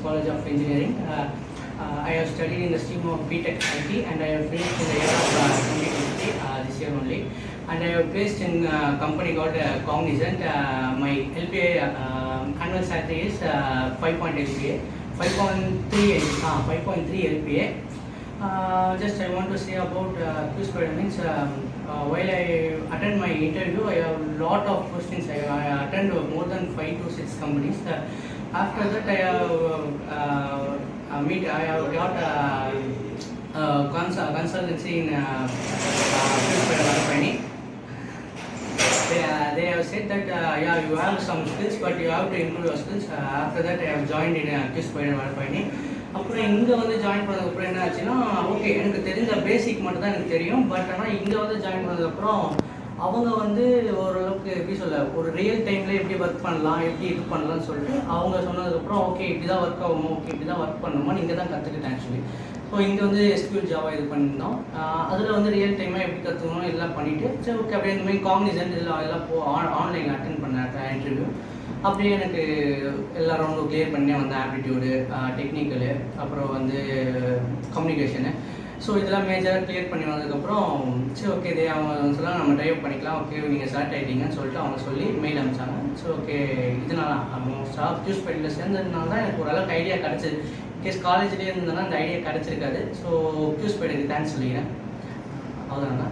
College of Engineering. I have studied in the stream of BTech IT and I have finished in the year of 2020, this year only. And I have placed in a company called Cognizant. My LPA annual salary is 5.8 LPA, 5.3 LPA. Just I want to say about QSpiders means while I attend my interview, I have a lot of questions. I attend more than 5 to 6 companies. After that, I have got consultancy in QSpiders Vadapalani. They have said that yeah, you have some skills, but you have to improve your skills. After that, I have joined in QSpiders Vadapalani. அப்புறம் இங்கே வந்து join பண்ணதுக்கப்புறம் என்ன ஆச்சுன்னா, okay எனக்கு தெரிஞ்ச பேசிக் மட்டும் தான் எனக்கு தெரியும். பட் ஆனால் இங்கே வந்து ஜாயின் பண்ணதுக்கப்புறம் அவங்க வந்து ஓரளவுக்கு எப்படி சொல்ல, ஒரு ரியல் டைமில் எப்படி ஒர்க் பண்ணலாம், எப்படி இது பண்ணலாம்னு சொல்லிட்டு அவங்க சொன்னதுக்கப்புறம் ஓகே இப்படி தான் ஒர்க் ஆகுமோ, ஓகே இப்படி தான் ஒர்க் பண்ணணுமா, இங்கே தான் கற்றுக்கிட்டேன் ஆக்சுவலி. ஸோ இங்கே வந்து SQL ஜாவா இது பண்ணியிருந்தோம். அதில் வந்து ரியல் டைமாக எப்படி கற்றுக்கணும் எல்லாம் பண்ணிவிட்டு சரி ஓகே அப்படியே இந்த மாதிரி காக்னிசன்ட் இதில் எல்லாம் ஆன்லைனில் அட்டென்ட் பண்ணேன் இன்டர்வியூ. அப்படியே எனக்கு எல்லா ரவுண்டும் கிளியர் பண்ணி வந்தேன். ஆப்டிடியூடு, டெக்னிக்கலு, அப்புறம் வந்து கம்யூனிகேஷனு. ஸோ இதெல்லாம் மேஜராக கிளியர் பண்ணி வந்ததுக்கப்புறம் சரி ஓகே இதே அவங்க சொல்லலாம் நம்ம ட்ரைவ் பண்ணிக்கலாம், ஓகே நீங்கள் செலக்ட் ஆகிட்டீங்கன்னு சொல்லிட்டு அவங்க சொல்லி மெயில் அனுப்பிச்சாங்க. ஸோ ஓகே இதனால மோஸ்ட்டாக QSpiders சேர்ந்ததுனால தான் எனக்கு ஓரளவுக்கு ஐடியா கிடச்சிது. கேஸ் காலேஜ்லேயே இருந்ததுன்னா அந்த ஐடியா கிடச்சிருக்காது. ஸோ QSpiders தேங்க்ஸ் சொல்லிக்கிறேன். அவ்வளோதாங்க.